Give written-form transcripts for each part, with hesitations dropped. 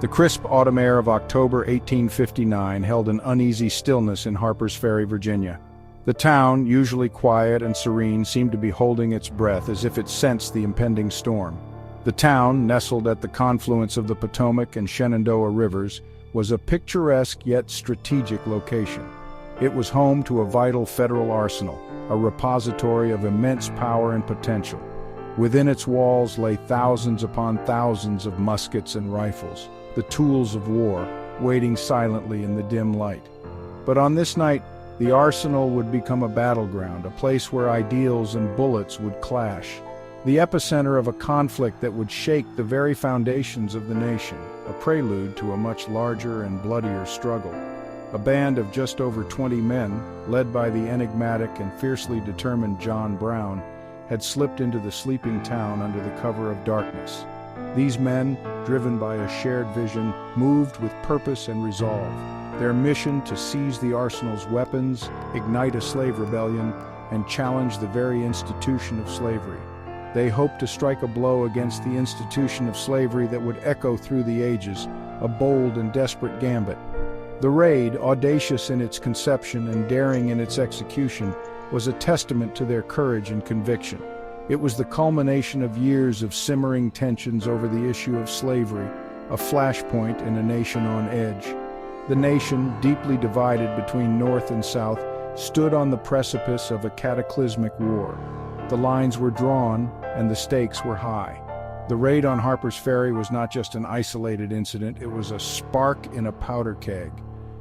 The crisp autumn air of October 1859 held an uneasy stillness in Harpers Ferry, Virginia. The town, usually quiet and serene, seemed to be holding its breath as if it sensed the impending storm. The town, nestled at the confluence of the Potomac and Shenandoah rivers, was a picturesque yet strategic location. It was home to a vital federal arsenal, a repository of immense power and potential. Within its walls lay thousands upon thousands of muskets and rifles, the tools of war, waiting silently in the dim light. But on this night, the arsenal would become a battleground, a place where ideals and bullets would clash, the epicenter of a conflict that would shake the very foundations of the nation, a prelude to a much larger and bloodier struggle. A band of just over 20 men, led by the enigmatic and fiercely determined John Brown, had slipped into the sleeping town under the cover of darkness. These men, driven by a shared vision, moved with purpose and resolve. Their mission to seize the arsenal's weapons, ignite a slave rebellion, and challenge the very institution of slavery. They hoped to strike a blow against the institution of slavery that would echo through the ages, a bold and desperate gambit. The raid, audacious in its conception and daring in its execution, was a testament to their courage and conviction. It was the culmination of years of simmering tensions over the issue of slavery, a flashpoint in a nation on edge. The nation, deeply divided between North and South, stood on the precipice of a cataclysmic war. The lines were drawn, and the stakes were high. The raid on Harpers Ferry was not just an isolated incident, it was a spark in a powder keg.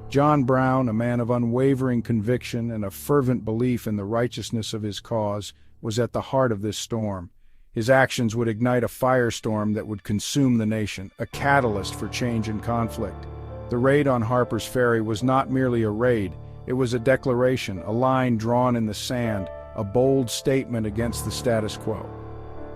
John Brown, a man of unwavering conviction and a fervent belief in the righteousness of his cause, was at the heart of this storm. His actions would ignite a firestorm that would consume the nation, a catalyst for change and conflict. The raid on Harpers Ferry was not merely a raid, it was a declaration, a line drawn in the sand, a bold statement against the status quo.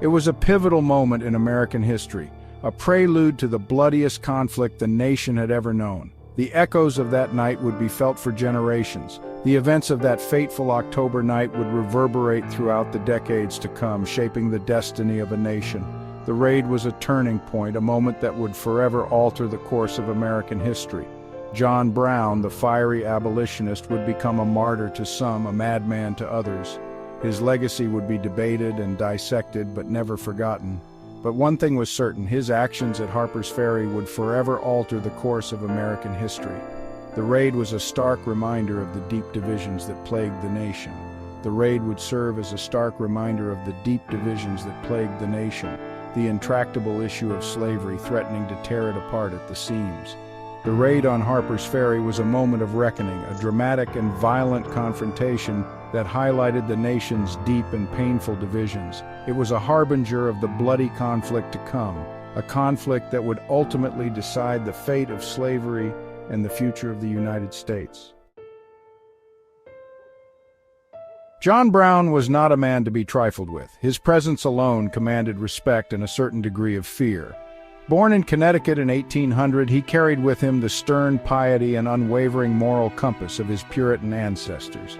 It was a pivotal moment in American history, a prelude to the bloodiest conflict the nation had ever known. The echoes of that night would be felt for generations. The events of that fateful October night would reverberate throughout the decades to come, shaping the destiny of a nation. The raid was a turning point, a moment that would forever alter the course of American history. John Brown, the fiery abolitionist, would become a martyr to some, a madman to others. His legacy would be debated and dissected, but never forgotten. But one thing was certain, his actions at Harpers Ferry would forever alter the course of American history. The raid was a stark reminder of the deep divisions that plagued the nation. The raid would serve as a stark reminder of the deep divisions that plagued the nation, the intractable issue of slavery threatening to tear it apart at the seams. The raid on Harpers Ferry was a moment of reckoning, a dramatic and violent confrontation that highlighted the nation's deep and painful divisions. It was a harbinger of the bloody conflict to come, a conflict that would ultimately decide the fate of slavery and the future of the United States. John Brown was not a man to be trifled with. His presence alone commanded respect and a certain degree of fear. Born in Connecticut in 1800, he carried with him the stern piety and unwavering moral compass of his Puritan ancestors.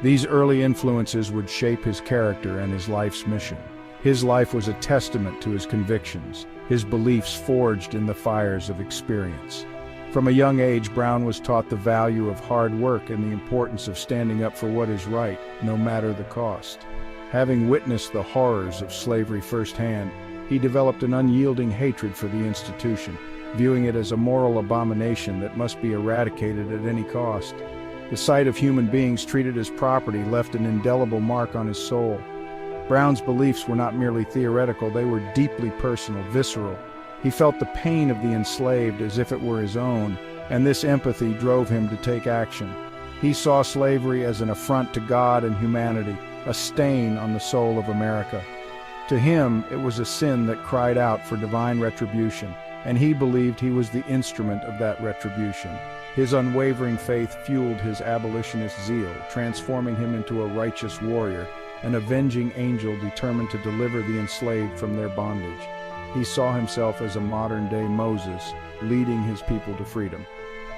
These early influences would shape his character and his life's mission. His life was a testament to his convictions, his beliefs forged in the fires of experience. From a young age, Brown was taught the value of hard work and the importance of standing up for what is right, no matter the cost. Having witnessed the horrors of slavery firsthand, he developed an unyielding hatred for the institution, viewing it as a moral abomination that must be eradicated at any cost. The sight of human beings treated as property left an indelible mark on his soul. Brown's beliefs were not merely theoretical, they were deeply personal, visceral. He felt the pain of the enslaved as if it were his own, and this empathy drove him to take action. He saw slavery as an affront to God and humanity, a stain on the soul of America. To him, it was a sin that cried out for divine retribution, and he believed he was the instrument of that retribution. His unwavering faith fueled his abolitionist zeal, transforming him into a righteous warrior, an avenging angel determined to deliver the enslaved from their bondage. He saw himself as a modern-day Moses, leading his people to freedom.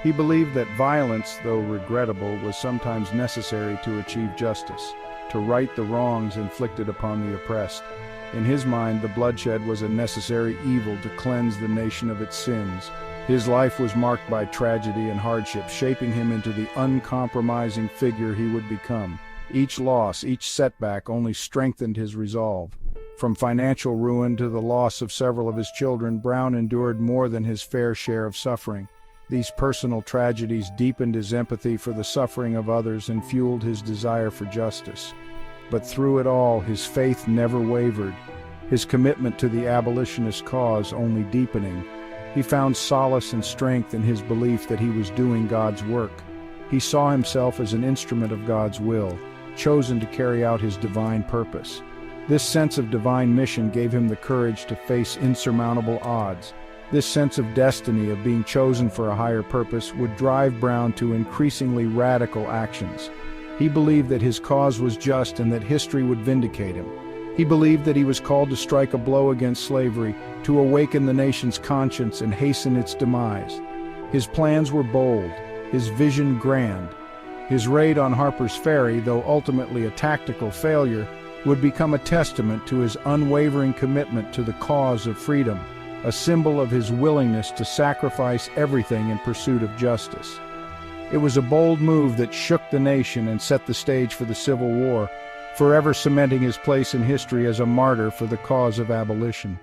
He believed that violence, though regrettable, was sometimes necessary to achieve justice, to right the wrongs inflicted upon the oppressed. In his mind, the bloodshed was a necessary evil to cleanse the nation of its sins. His life was marked by tragedy and hardship, shaping him into the uncompromising figure he would become. Each loss, each setback only strengthened his resolve. From financial ruin to the loss of several of his children, Brown endured more than his fair share of suffering. These personal tragedies deepened his empathy for the suffering of others and fueled his desire for justice. But through it all, his faith never wavered, his commitment to the abolitionist cause only deepening. He found solace and strength in his belief that he was doing God's work. He saw himself as an instrument of God's will, chosen to carry out his divine purpose. This sense of divine mission gave him the courage to face insurmountable odds. This sense of destiny, of being chosen for a higher purpose, would drive Brown to increasingly radical actions. He believed that his cause was just and that history would vindicate him. He believed that he was called to strike a blow against slavery, to awaken the nation's conscience and hasten its demise. His plans were bold, his vision grand. His raid on Harpers Ferry, though ultimately a tactical failure, would become a testament to his unwavering commitment to the cause of freedom, a symbol of his willingness to sacrifice everything in pursuit of justice. It was a bold move that shook the nation and set the stage for the Civil War, forever cementing his place in history as a martyr for the cause of abolition.